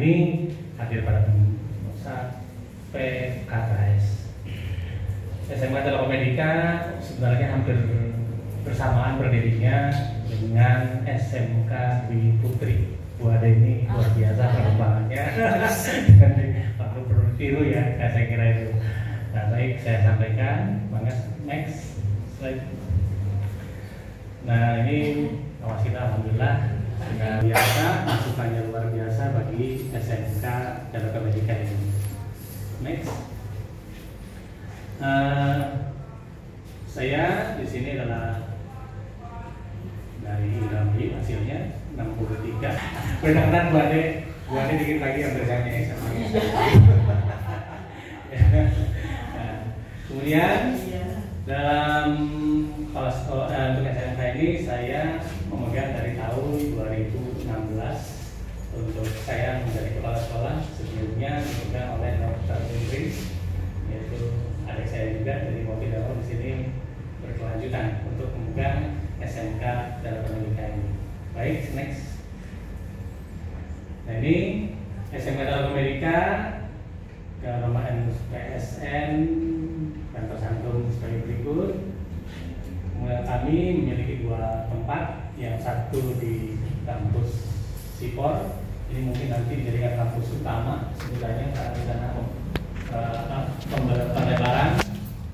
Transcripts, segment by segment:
ini hadir pada pemirsa PKKS. SMK Telekomedika sebenarnya hampir bersamaan berdirinya dengan SMK Dwi Putri. Wah, ini luar biasa perkembangannya. Perlu tiru ya, saya kira itu. Nah, baik, saya sampaikan. Next slide. Nah, ini Nawasita alhamdulillah sudah biasa, masukannya luar biasa bagi SMK Telekomedika ini. Next. Saya di sini adalah dari Indramayu, hasilnya 63. Mudah-mudahan Bu Ade dikit lagi yang berjaya sama ini. Kemudian dalam kelas untuk SMK ini saya memegang dari tahun 2016 untuk saya menjadi kepala sekolah. Sebelumnya dipegang oleh Dr. Inggris, yaitu adik saya juga, jadi mau tidak mau di sini berkelanjutan untuk memegang SMK Telekomedika ini. Baik, next. Nah, ini SMK Telekomedika Nomor PSN dan tercantum sebagai berikut. Kami memiliki 2 tempat, yang satu di kampus Sipor. Ini mungkin nanti dijadikan kampus utama sebenarnya karena di sana pemelebaran,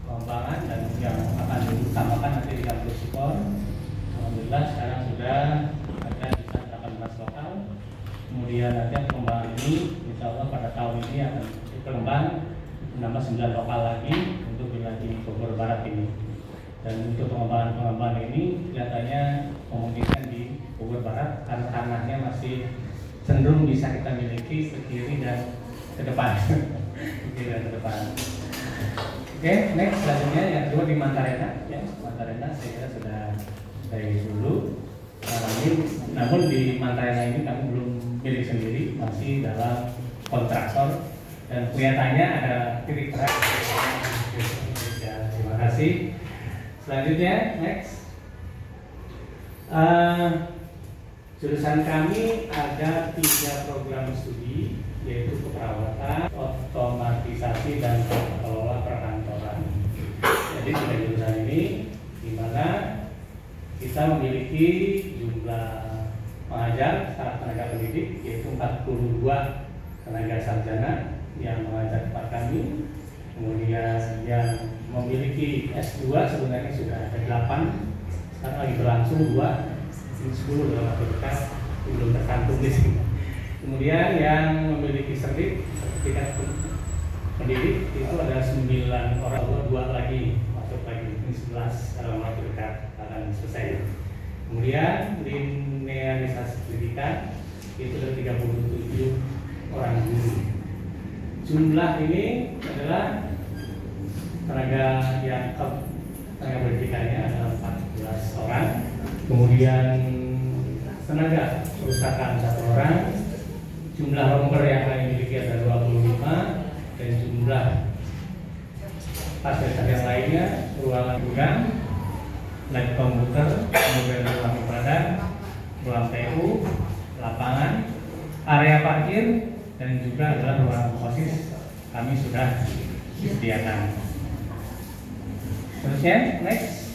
pengembangan, dan yang akan diutamakan nanti di kampus Sipor. Alhamdulillah sekarang sudah ada di 18 lokal. Kemudian nanti pengembangan ini insya Allah pada tahun ini akan berkembang menambah 9 lokal lagi untuk wilayah Bogor Barat ini. Dan untuk pengembangan ini kelihatannya memungkinkan di Bogor Barat karena tanahnya masih cenderung bisa kita miliki ke kiri dan ke depan. Oke, next selanjutnya yang kedua di Mantarena. Ya, Mantarena saya kira sudah dari dulu. Namun di Mantarena ini kami belum milik sendiri, masih dalam kontraktor, dan kelihatannya ada titik terang. Ya, terima kasih. Selanjutnya, next. Jurusan kami ada 3 program studi, yaitu keperawatan, otomatisasi, dan tata kelola perkantoran. Jadi 3 jurusan ini di mana kita memiliki jumlah pengajar secara tenaga pendidik yaitu 42 tenaga sarjana yang mengajar tempat kami. Kemudian yang memiliki S2 sebenarnya sudah ada 8, sekarang lagi berlangsung 2, 10 dalam waktu dekat, belum tercantum di sini. Kemudian yang memiliki sertifikat pendidik itu ada 9 orang, 2 lagi masuk lagi, ini 11 dalam waktu dekat akan selesai. Kemudian linearisasi pendidikan itu ada 37 orang guru. Jumlah ini adalah tenaga pendidikannya adalah 14 orang. Kemudian tenaga perusahaan 1 orang. Jumlah romper yang kami miliki ada 25, dan jumlah fasilitas yang lainnya ruangan gudang, lab komputer, kemudian ruang ibadah, ruang PU, lapangan, area parkir, dan juga adalah ruang OSIS kami sudah disediakan. Terusnya, next.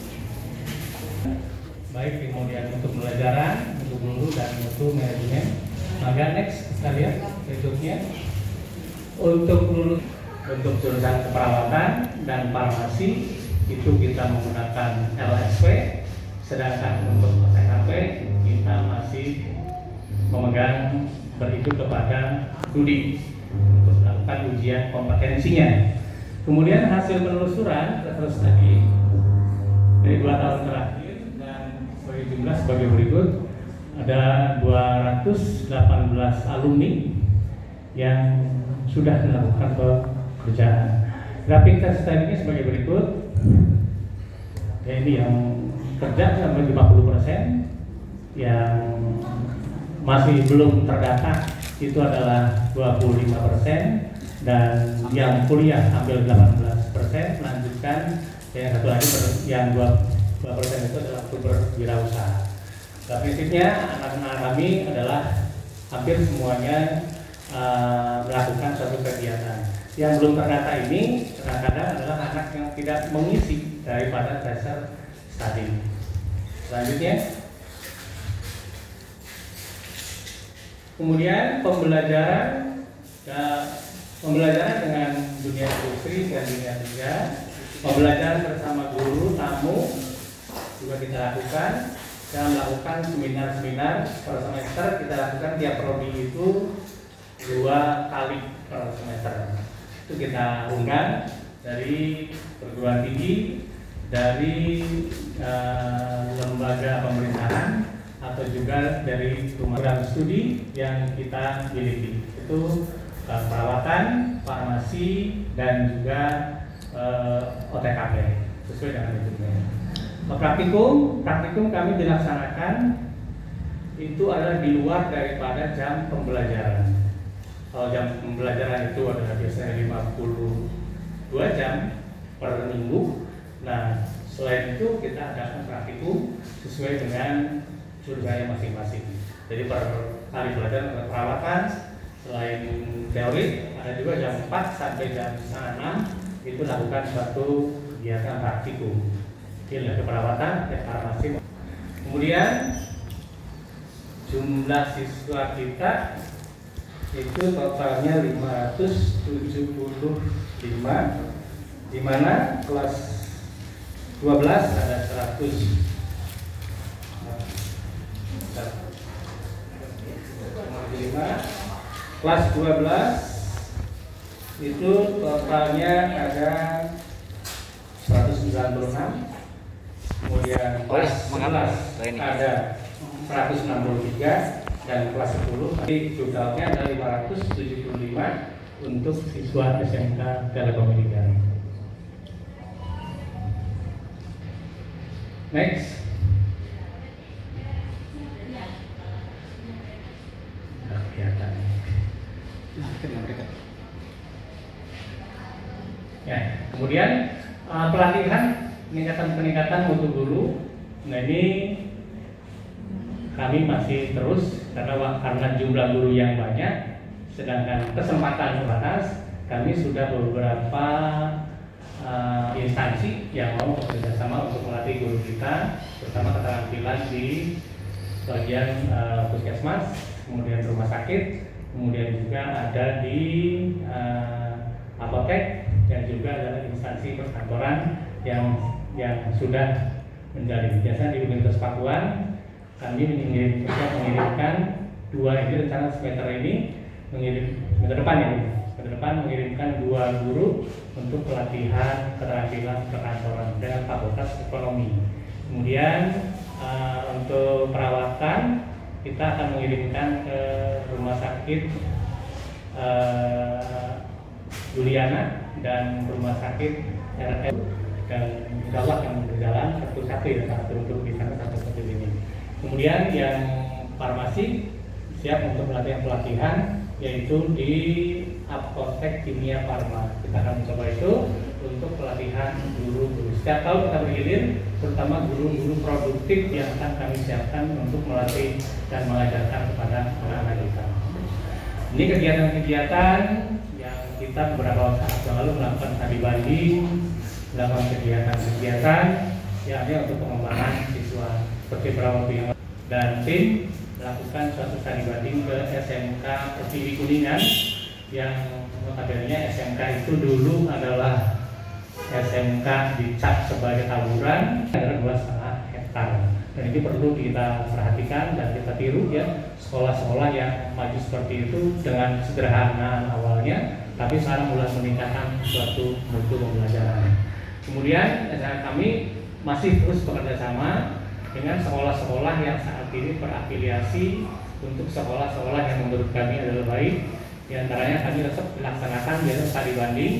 Baik, kemudian untuk pembelajaran, untuk guru, dan untuk manajemen. Maka next, kita lihat berikutnya. Untuk lulus untuk jurusan keperawatan dan farmasi itu kita menggunakan LSP, sedangkan untuk THP kita masih memegang berikut kepada studi untuk melakukan ujian kompetensinya. Kemudian hasil penelusuran terus tadi dari 2 tahun terakhir dan sebagai jumlah sebagai berikut, ada 218 alumni yang sudah melakukan pekerjaan. Rapid test tadinya sebagai berikut. Ya, ini yang kerja sampai 50%, yang masih belum terdata itu adalah 25%, dan yang kuliah ambil 18%, melanjutkan yang satu lagi yang 2% itu adalah berwirausaha. Nah, prinsipnya anak-anak kami adalah hampir semuanya melakukan suatu kegiatan. Yang belum terdata ini kadang-kadang adalah anak yang tidak mengisi daripada dasar study. Selanjutnya, kemudian pembelajaran dengan dunia industri dan dunia kerja, pembelajaran bersama guru, tamu juga kita lakukan. Kita melakukan seminar-seminar per semester, kita lakukan tiap prodi itu 2 kali per semester. Itu kita undang dari perguruan tinggi, dari lembaga pemerintahan, atau juga dari rumah studi yang kita miliki. Itu perawatan, farmasi, dan juga OTKP sesuai dengan itu. Praktikum kami dilaksanakan itu adalah di luar daripada jam pembelajaran. Kalau jam pembelajaran itu adalah biasanya 52 jam per minggu. Nah, selain itu kita adakan praktikum sesuai dengan jurusannya masing-masing. Jadi per hari pelajaran ada perawatan, selain teori ada juga jam 4 sampai jam 5:30 itu lakukan suatu kegiatan praktikum. Ini keperawatan dan farmasi. Kemudian jumlah siswa kita itu totalnya 575, di mana kelas 12 ada 100. Kelas 12 itu totalnya ada 196. Kemudian kelas 11 ada 163 dan kelas 10 nanti totalnya ada 575 untuk siswa SMK Telekomunikasi. Next. Ya, kemudian pelatihan peningkatan mutu guru. Nah, ini kami masih terus karena jumlah guru yang banyak, sedangkan kesempatan terbatas. Kami sudah beberapa instansi yang mau bekerjasama untuk melatih guru kita, terutama keterampilan di bagian puskesmas, kemudian rumah sakit, kemudian juga ada di apotek, dan juga adalah instansi perkantoran yang sudah menjalin. Biasanya di Universitas Pakuan kami mengirimkan 2 ini rencana semester ini semester depan mengirimkan 2 guru untuk pelatihan keterampilan perkantoran dengan fakultas ekonomi. Kemudian untuk perawatan kita akan mengirimkan ke rumah sakit Juliana dan rumah sakit RS, dan insya Allah yang berjalan satu-satu ya, satu untuk di sana satu seperti ini. Kemudian yang farmasi siap untuk pelatihan yaitu di apotek kimia farma. Kita akan mencoba itu untuk pelatihan guru-guru. Setiap tahun kita bergilir, terutama guru-guru produktif yang akan kami siapkan untuk melatih dan mengajarkan kepada anak-anak kita. Ini kegiatan-kegiatan yang kita beberapa saat yang lalu melakukan studi banding, melakukan kegiatan-kegiatan yang ada untuk pengembangan siswa seperti beberapa waktu yang lalu. Dan tim melakukan suatu studi banding ke SMK Pertiwi Kuningan yang notabene SMK itu dulu adalah SMK dicap sebagai tawuran, adalah 2,5 hektar. Dan ini perlu kita perhatikan dan kita tiru ya, sekolah-sekolah yang maju seperti itu dengan sederhana awalnya, tapi sekarang mulai meningkatkan suatu mutu pembelajaran. Kemudian kami masih terus bekerja sama dengan sekolah-sekolah yang saat ini berafiliasi untuk sekolah-sekolah yang menurut kami adalah baik. Di antaranya kami tetap dilaksanakan yaitu studi banding.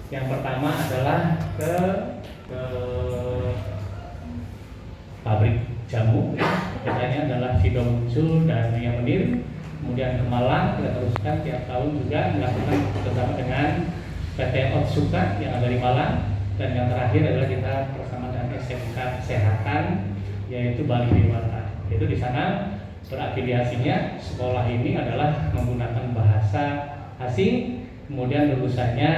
Yang pertama adalah ke pabrik jamu, biasanya adalah Sido Muncul dan Nia Menir. Kemudian ke Malang kita teruskan tiap tahun juga melakukan bersama dengan PT Otsuka yang ada di Malang. Dan yang terakhir adalah kita bersama dengan SMK Kesehatan yaitu Bali Dewata. Itu di sana berafiliasinya sekolah ini adalah menggunakan bahasa asing, kemudian lulusannya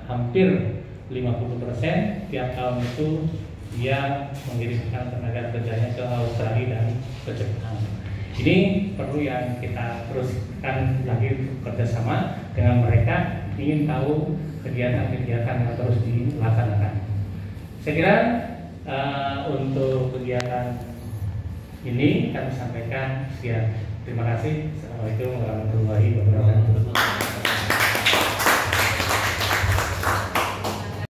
hampir 50% tiap tahun itu dia mengirimkan tenaga kerjanya ke Australia dan ke Jepang. Ini perlu yang kita teruskan lagi kerjasama dengan mereka, ingin tahu kegiatan-kegiatan yang terus dilaksanakan. Saya kira untuk kegiatan ini kami sampaikan sekian. Terima kasih. Assalamualaikum warahmatullahi wabarakatuh.